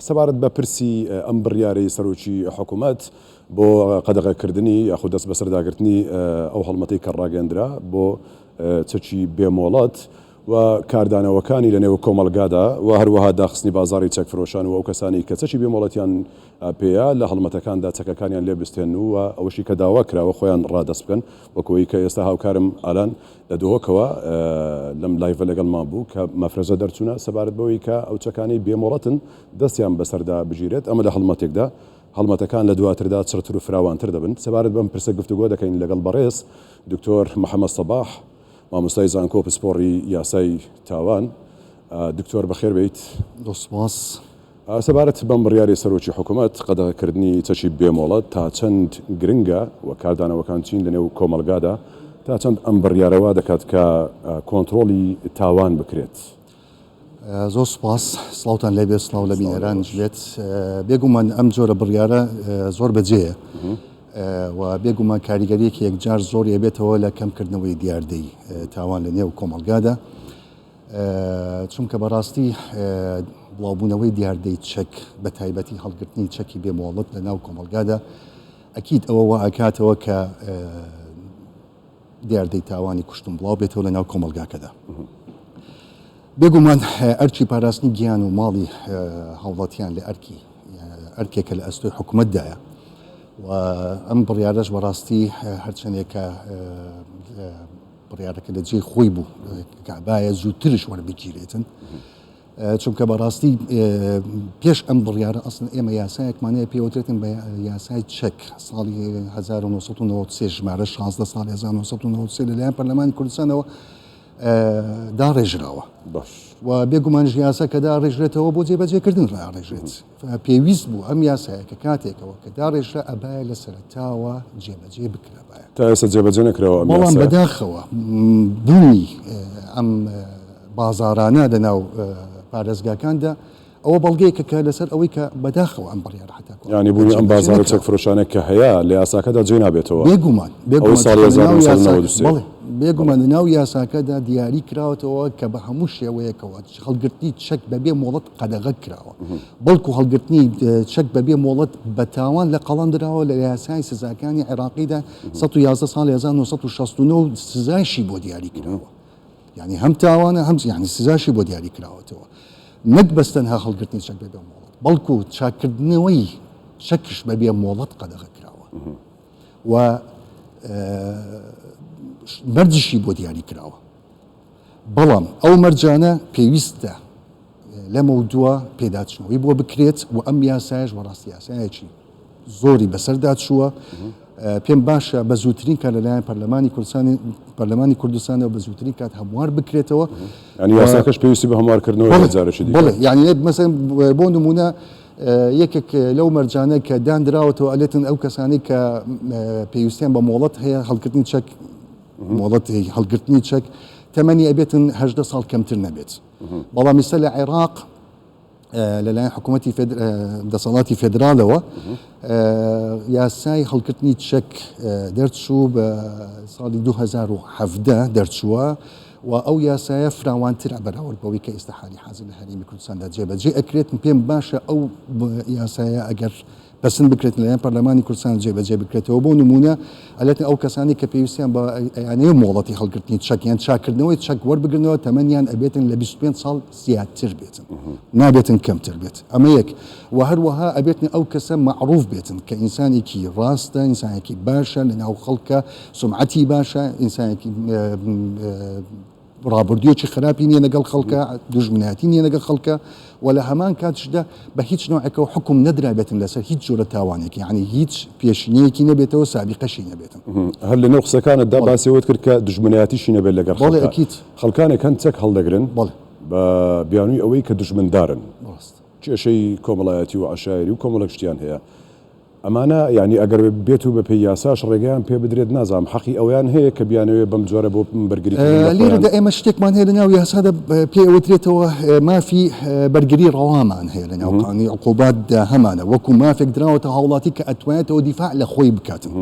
سەبارەت بە پرسی ئەم بڕیارەی سەرۆکی حکوومەت بۆ قەدەغەکردنی یاخود دەست بەسەرداگرتنی ئەو هەڵمەتەی کە ڕاگەندرا بۆ چەکی بێمۆڵەت و کاردانەوەکانی لە نێو کۆمەلگادا و هەروەها داخستنی بازاری چەکفرۆشان و ئەو کەسانی کە چەکی بێمۆڵەتیان پێەیە لە هەڵمەتەکاندا چەکەکانیان لێ بستێن و ئەوشی کە داوا کراوە خۆیان ڕادەست بکەن وەکەوەی کە ئێستا هاوکارم ئالان دەدۆکەوە لەم لایڤە لەگەڵمان بوو کە مەفرەزە دەرچوونە سەبارەت بەوەی کە ئەو چەکانی بێمۆڵەتن دەستیان بەسەردا بژیرێت ئەمە لە هەڵمەتێکدا هەڵمەتەکان لە دواتردا چڕتر و فراوانتر دەبن سەبارەت بەم پرسە گفتوگۆ دەکەین لەگەڵ بەڕێز دکتۆر محەممەد سەباح مامۆستای زانکۆ پسپۆڕی یاسای تاوان. دکتۆر بەخێر بیت. دۆسپاس. سەبارەت بەم بڕیاری سەرۆکی حکوومەت قەدەغەکردنی چەکی بێمۆڵەت تا چەند گرنگە و کاردانەوەکان چین لە نێو کۆمەلگادا تا چەند ئەم بڕیارەوە دەکات کە کۆنتترۆلی تاوان بکرێت. زۆر سپاس سڵاوتان لێ بێت سڵاو لە بینەران بێت بێگومان ئەم جۆرە بڕیارە زۆر بەجێیە و بێگومان کاریگەریەکی یەکجار زۆر ئەبێتەوە لە کەمکردنەوەی دیاردەی تاوان لە نێو کۆمەلگادا چونکە بەڕاستی بڵاوبوونەوەی دیاردەی چەک بە تایبەتی هەڵگرتنی چەکی بێمۆڵەت لە ناو کۆمەلگادا ئەکید ئەوە ئاکاتەوە کە دیاردەی تاوانی کوشتن بڵاو بێتەوە لە ناو کۆمەلگاکەدا. بێگومان ئەرکی پاراستنی گیان و ماڵی هاوڵاتیان لە ئەرکێکە لە ئەستۆی حکوومەتدایە و ئەم بڕیارەش بەڕاستی هەرچەندێکە بڕیارەکە لە جێی خۆی بوو کابایە زووترش وەربگیرێتن چونکە بەڕاستی پێش ئەم بڕیارە ئەسڵ ئێمە یاسایەکمانەیە پێوترێتن بە یاسای چەک ساڵی 1993 ژمارە 16 ساڵی 1993 لەلایەن پەرلەمانی کوردستانەوە داڕێژراوە و بێگومان یاسا کە داڕێژرێتەوە بۆ جێبەجێکردن ڕاڕێژێت پێویست بوو ئەم یاسایەکە کاتێکەوە کە داڕێژرا ئەبایە لە سەرتاوە جێبەجێ بکرێبایە تا ئێستا جێبەجێ نەکرەوە بەڵام بەداخەوە بوونی ئەم بازارانە لە ناو پارێزگاکاندا ئەوە بەڵگەیەکە کە لەسەر ئەوەی کە بەداخەوە ئەم بڕیارە حتا ینی بوونی ئەم بازارە چەکفرۆشانێک کە هەیە لە یاساکەدا جێ نابێتەوە بێگومان بێگومان ناو یاساکەدا دیاری کراوەتەوە کە بە هەموو شێوەیەکەوە هەڵگرتنی چەک بەبێ مۆڵەت قەدەغە کراوە بەڵکو هەڵگرتنی چەک بەبێ مۆڵەت بە تاوان لە قەڵام درراوە لە یاسای سزاکانی عێراقیدا 1960 ساڵی 1969 سزایشی بۆ دیاری کراوە یعنی هەم تاوانە هەم یعنی سزاشی بۆ دیاری کراوەتەوە نەک بەستەنها هەڵگرتنی چەک بەبێ مۆڵەت بەڵکو چاکردنەوەی چەکش بەبێ مۆڵەت قەدەغە کراوە و مەرجشی بۆ دیاری کراوە بەڵام ئەو مەرجانە پێویستە لەمە دووە پێداچنەوەی بۆ بکرێت و ئەم یاسایش بەڕاستی یاسایەکی زۆری بەسەردا چووە پێم باشە بە زووترین کات لەلایەن پەرلەمانی کوردستانەوە بە زووترین کات هەموار بکرێتەوە ینی یاساکەش پێویستی بە هەموارکردنەوە جارێکی دیکە بڵێ یعنی مەسەن بۆ نمونە یەکێک لەو مەرجانە کە دانراوەتەوە ئەلێتن ئەو کەسانی کە پێویستیان بە مۆڵەت هەیە هەڵگرتنی چەک مۆڵەت هەڵگرتنی چەک تەمەنی ئەبێتن 18 ساڵ کەمتر نەبێت بەڵام ئێستا لە عێراق لەلایەن حکوومەتی دەسەڵاتی فێدرالەوە یاسای هەڵگرتنی چەک دەرچوو بە ساڵی 2017 دەرچووە و ئەو یاسایە فراوانتر بەراورد بەوەی کە ئێستا حالی حاضر لە هەرێمی کوردستاندا جێبەجێ ئەکرێت پێم باشە ئەو یاسایە ئەگەر پسند بکرێت لەلایەن پەرلەمانی کوردستان جێبەجێ بکرێتەوە بۆ نمونە ئەلێتن ئەو کەسانی کە پێویستیان بە یانەیە مۆڵەتی هەڵگرتنی چەکیان چاکردنەوەی چەک وەربگرنەوە تەمەنیان ئەبێتن لە 25 ساڵ زیاتر بێتن نابێتن کەمتر بێت ئەمە یەک و هەروەها ئەبێتن ئەو کەسە معروف بێتن کە ئینسانێکی ڕاستە ئینسانێکی باشە لە ناو خەڵکە سمعەتی باشە ئینسانێکی ڕابردوویەکی خراپی نییە لەگەڵ خەڵکە دوژمنایەتی نییە لەگەڵ خەڵکە و لە هەمان کاتشدا بە هیچ نوعێکەوە حکم نەدرابێتن لەسەر هیچ جۆرە تاوانێکی یعنی هیچ پێشینەیەکی نەبێتەوە سابقەشی نەبێتن هەر لە نێو قسەکانتدا باسیەوەت کرد کە دوژمنایەتیشی نەبێت لەگەڵ خەڵکانێک هەند چەک هەڵدەگرن بە بیانووی ئەوەی کە دوژمندارن کێشەی کۆمەڵایەتی و عشایری و کۆمەڵک شتیان هەیە ئەمانە ینی ئەگەر بێت و بە پێی یاساش ڕێگەیان پێ بدرێت نازام حەقی ئەویان هەیە کە بیانەوێ بەم جۆرە بۆ بەرگری لێرەدا ئێمە شتێکمان هەیە لە ناو یاسادا پێوترێتەوە مافی بەرگری ڕەوامان هەیە لە ناوقانی عقوباتدا هەمانە وەکو مافێک دراوەتە هاوڵاتی کە ئەتوانێتەوە دیفاع لە خۆی بکاتن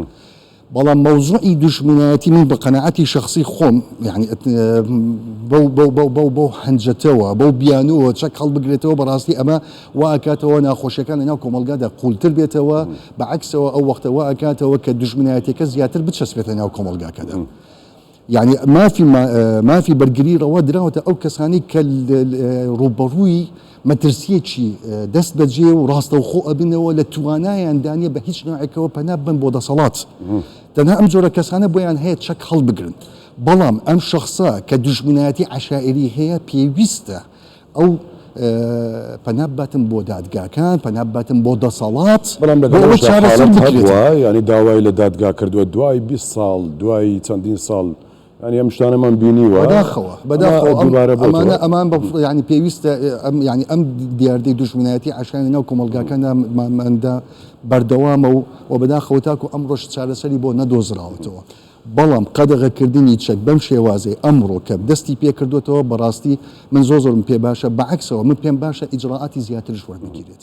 بەڵام مەوزوعی دوژمنایەتی من بە قەناعەتی شخصی خۆم یعنی بەو هەنجەتەوە بەو بیانوەوە چەک هەڵبگرێتەوە بەڕاستی ئەمە واکاتەوە ناخۆشیەکان لەناو کۆمەلگادا قوڵتر بێتەوە بەعکسەوە ئەو وەختە واکاتەوە کە دوژمنایەتەکە زیاتر بچەسبێتە ناو کۆمەلگاکەدا. يعني ما في بەرگری ڕەوا دراوەتە ئەو کەسانی کە ڕوبەڕووی مەترسیەکی دەست بەجێ و ڕاستەوخۆ ئەبنەوە لە توانایان دانیە بە هیچ نوعێکەوە پەنا بن بۆ دەسەڵات تەنها ئەم جۆرە کەسانە بۆیان هەیە چەک هەڵبگرن بەڵام ئەم شخصە کە دوژمنایەتی عەشائیری هەیە پێویستە ئەو پەنا باتن بۆ دادگاکان پەنا باتن بۆ دەسەڵات بەڵام لەگەڵ چارەسەر بکرێتەوە یعنی داوای لە دادگا کردووە دوای 20 ساڵ دوای چەندین ساڵ يعني هم شتانمان بینیوە بەداخەوە ئەمان ینی پێویستە ینی ئەم دیاردەی دوژمنایەتی عەشایری ناو کۆمەلگاکاندا بەردەوامە و بەداخەوە تاکو ئەمڕۆژ چارەسەری بۆ نەدۆزراوەتەوە بەڵام قەدەغەکردنی چەک بەم شێوازەی ئەمڕۆ کە دەستی پێ کردوێتەوە بەڕاستی من زۆرم پێ باشە بەعکسەوە من پێم باشە ئیجراعاتی زیاترش وەربگیرێت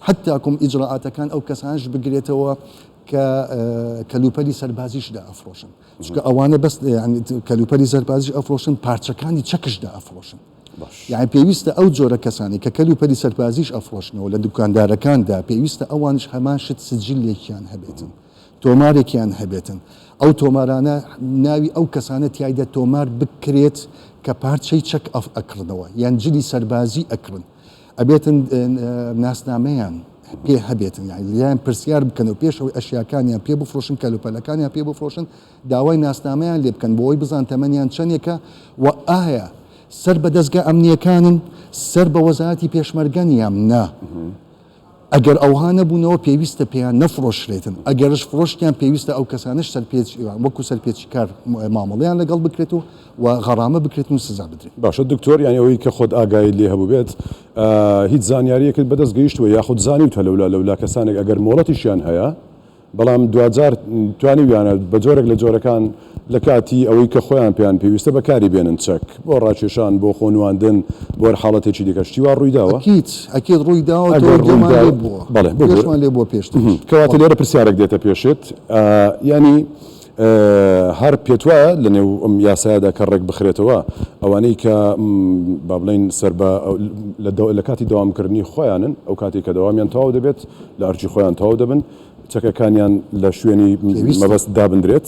حتاکم ئیجراعاتەکان ئەو کەسانش بگرێتەوە کە کەلوپەلی سەربازیشدا ئەفرۆشن چکە ئەوانە بەس کەلوپەلی سەربازیش ئەفرۆشن پارچەکانی چەکشدا ئەفرۆشن یعنی پێویستە ئەو جۆرە کەسانی کە کەلوپەلی سەربازیش ئەفرۆشنەوە لە دوکاندارەکاندا پێویستە ئەوانش هەمان شت سجلێکیان هەبێتن تۆمارێکیان هەبێتن ئەو تۆمارانە ناوی ئەو کەسانە تایدا تۆمار بکرێت کە پارچەی چەک ئەکردنەوە یان جلی سەربازی ئەکردن ئەبێتن ناسنامەیان پێ هەبێتن یان پرسیار بکەن و پێشەوەی ئەشیاکانیان پێ بفرۆشن کەلوپەلەکانیان پێ بفرۆشن داوای ناسنامەیان لێ بکەن بۆ ئەوی بزان تەمەنیان چەندێکە و ئایا سەر بە دەستگا ئەمنیەکانن سەر بە وەزارەتی پێشمەرگەنیان نا ئەگەر ئەوها نەبوونەوە پێویستە پێیان نەفرۆشرێتن ئەگەرش فرۆشتیان پێویستە ئەو کەسانش وەکو سەرپێچی کار مامەڵەیان لەگەڵ بکرێت و غەرامە بکرێت و سزا بدرێت. باشە دکتۆر یانی ئەوەی کە خۆت ئاگای لێ هەبوو بێت هیچ زانیاریەکت بەدەست گەیشتوە یاخود زانیوتە لەولا کەسانێک ئەگەر مۆڵەتیشیان هەیە بەڵام دوجار توانیویانە بە جۆرێک لە جۆرەکان لە کاتی ئەوەی کە خۆیان پێیان پێویستە بەکاری بێنن چەک بۆ ڕاکێشان بۆ خۆنواندن بۆ حاڵەتێکی دیکەشتی وا ڕوویداوە ئەکید ڕوویداوە لێ بۆ پێش کەواتە لێرە پرسیارێک دێتە پێشێت ینی هەر پێتوە لە نێو ئەم یاسایەدا کە ڕێک بخرێتەوە ئەوانەی کە با بڵین سەر لە کاتی داوامکردنی خۆیانن ئەو کاتی کە داوامیان تەواو دەبێت لە ئەرچی خۆیان تەواو دەبن چەکەکانیان لە شوێنی مەبەست دابدرێت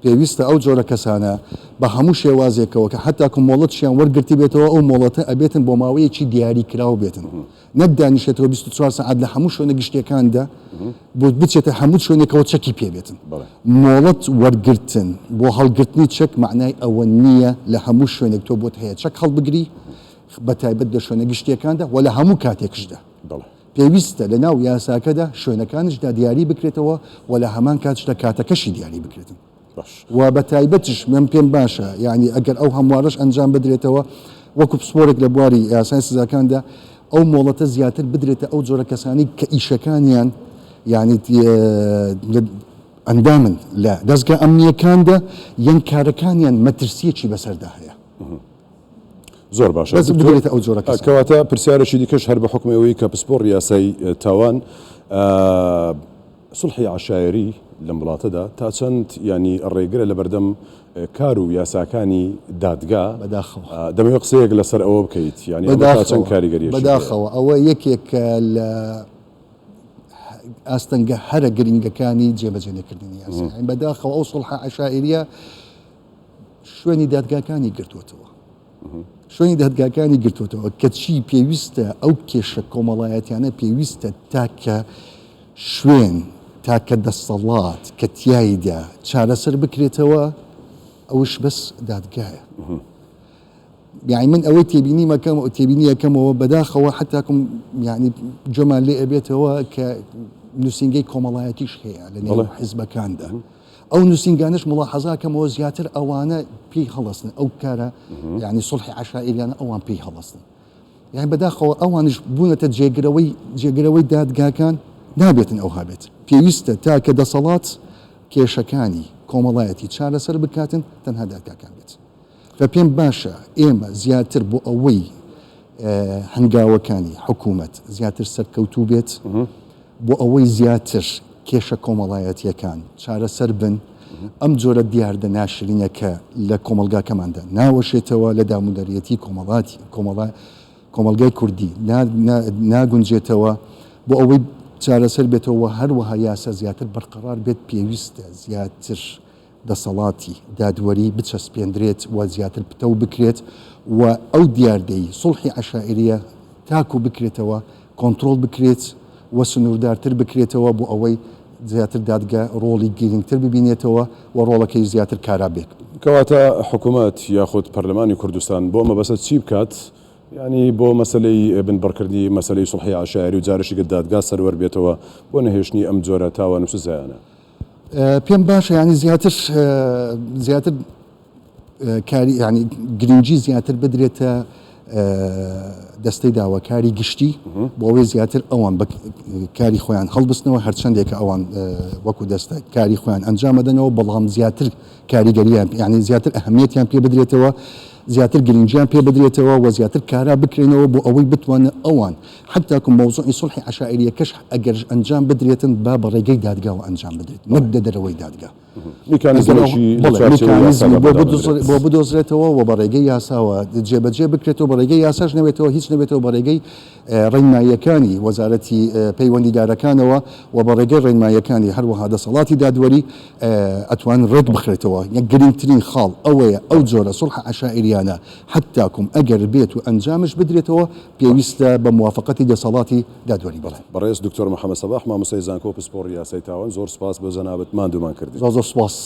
پێویستە ئەو جۆرە کەسانە بە هەموو شێوازێکەوە کە حتاکو مۆڵەتشیان وەرگرتی بێتەوە ئەو مۆڵەتە ئەبێتن بۆ ماوەیەکی دیاری کراوە بێتن نەک دانیشێتەوە 24 ساعت لە هەموو شوێنە گشتەکاندا بۆ بچێتە هەموو شوێنێکەوە چەکی پێبێتن مۆڵەت وەرگرتن بۆ هەڵگرتنی چەک معنای ئەوە نییە لە هەموو شوێنێک تۆ بۆت هەیە چەک هەڵبگری بە تایبەت لە شوێنە گشتەکاندا و لە هەموو کاتێکشدا پێویستە لە ناو یاساکەدا شوێنەکانشدا دیاری بکرێتەوە و لە هەمان کاتشدا کاتەکەشی دیاری بکرێتن و بە تایبەتش من پێم باشە یعنی ئەگەر ئەو هەموارش ئەنجام بدرێتەوە وەکو پسپۆرێک لە بواری یاسای سزاکاندا ئەو مۆڵەتە زیاتر بدرێتە ئەو جۆرە کەسانی کە ئیشەکانیان یعنی ئەندامن لە دەستگا ئەمنیەکاندا یان کارەکانیان مەترسیەکی بەسەردا هەیە زۆر باشە ئەو جۆرە کەواتە پرسیارێکی دیکەش هەر بە حکمەوەی کە پسپۆڕ یاسای تاوان سڵحی عەشایری لەم وڵاتەدا تا چەند ینی ڕێگرە لە بەردەم کار و یاساکانی دادگا دەمەوێت قسەیەک لەسەر ئەوە بکەیت ینی چەند کاریگەری بەداخەوە ئەوە یەکێک لە ئاستەنگە هەرە گرنگەکانی جێبەجێنەکردنی یاسا بەداخەوە ئەو سڵحە عەشایریە شوێنی دادگاکانی گرتووەتەوە شوێنی دادگاکانی گرتووەتەوە کە چی پێویستە ئەو کێشە کۆمەڵایەتیانە پێویستە تاکە شوێن تاکە دەسەڵات کە تیایدا چارەسەر بکرێتەوە ئەوش بەس دادگایە یعنی من ئەوەی تێبینی یەکەمەوە بەداخەوە حتاکم یعنی جۆمان لێ ئەبێتەوە کە نووسنگەی کۆمەڵایەتیش هەیە لە نێو حیزبەکاندا ئەو نووسنگانش مڵاحەزاکەمەوە زیاتر ئەوانە پێی هەڵەستن ئەو کارە یعنی سڵحی عەشایریانە ئەوان پێی هەڵەستن یعنی بەداخەوە ئەوانش بوونەتە جێگرەوەی دادگاکان نابێتن ئەو هابێت پێویستە تاکە دەسەڵات کێشەکانی کۆمەڵایەتی چارەسەر بکاتن تەنها دادگاکان بێت و پێم باشە ئێمە زیاتر بۆ ئەوەی هەنگاوەکانی حکوومەت زیاتر سەرکەوتوو بێت بۆ ئەوەی زیاتر کێشە کۆمەڵایەتیەکان چارەسەر بن ئەم جۆرە دیاردە ناشرینە کە لە کۆمەلگاکەماندا ناوەشێتەوە لە دامودەریەتی کۆمەلگای کوردی ناگونجێتەوە بۆ ئەوەی چارەسەر بێتەوە هەروەها یاسا زیاتر بەرقەرار بێت پێویستە زیاتر دەسەڵاتی دادوەری بچەسپێندرێت و زیاتر پتە بکرێت و ئەو دیاردەی سڵحی عەشائیریە تاکو بکرێتەوە کۆنتڕۆڵ بکرێت و سنووردارتر بکرێتەوە بۆ ئەوەی زیاتر دادگا ڕۆڵی گرنگتر ببینێتەوە و ڕۆڵەکەی زیاتر کارا بێت. کەواتە حکوومەت یاخود پەرلەمانی کوردستان بۆ مەبەستە چی بکات؟ ینی بۆ مەسلەی بنبەرکردنی مەسلەی سڵحی عەشائیری و جارشی دادگا سەروەر بێتەوە بۆ نەهێشتنی ئەم جۆرە تاوان و سزایانە. پێم باشە ینی زیاتر کاری ینی گرنگی زیاتر بدرێتە دەستەی داواکاری گشتی بۆ ئەوەی زیاتر ئەوان کاری خۆیان هەڵبستنەوە هەرچەندێکە ئەوان وەکو دەستە کاری خۆیان ئەنجام بدەنەوە بەڵام زیاتر کاریگەریان ینی زیاتر ئەهەمیەتیان پێ بدرێتەوە زیاتر گرنگیان پێ بدرێتەوە و زیاتر کارا بکرێنەوە بۆ ئەوەی بتوانە ئەوان حتاکو مەوزوعی سڵحی عەشائیریەکەش ئەگەر ئەنجام بدرێتن با بە ڕێگەی دادگاوە ئەنجام بدرێت نەک دەرەوەی دادگا بۆ بدۆزرێتەوە و بە ڕێگەی یاساوە جێبەجێ بکرێتەوە بە ڕێگەی یاساش نەبێتەوە هیچ نەبێتەوە بە ڕێگەی ڕێنماییەکانی وەزارەتی پەیوەندیدارەکانەوە و بە ڕێگەی ڕێنماییەکانی هەروەها دەسەڵاتی دادوەری ئەتوان ڕێک بخرێتەوە یەک گرنگترین خاڵ ئەوەیە ئەو جۆرە سڵح عەشائیریانە حتاکم ئەگەر بێت و ئەنجامش بدرێتەوە پێویستە بە موافقەتی دەسەڵاتی دادوەری بڵێ. بەڕێز دکتۆر محەممەد سەباح مامۆستای زانکۆ پسپۆڕی یاسای تاوان زۆر سپاس بۆ جەنابەت ماندوومان کردی. زۆر سپاس.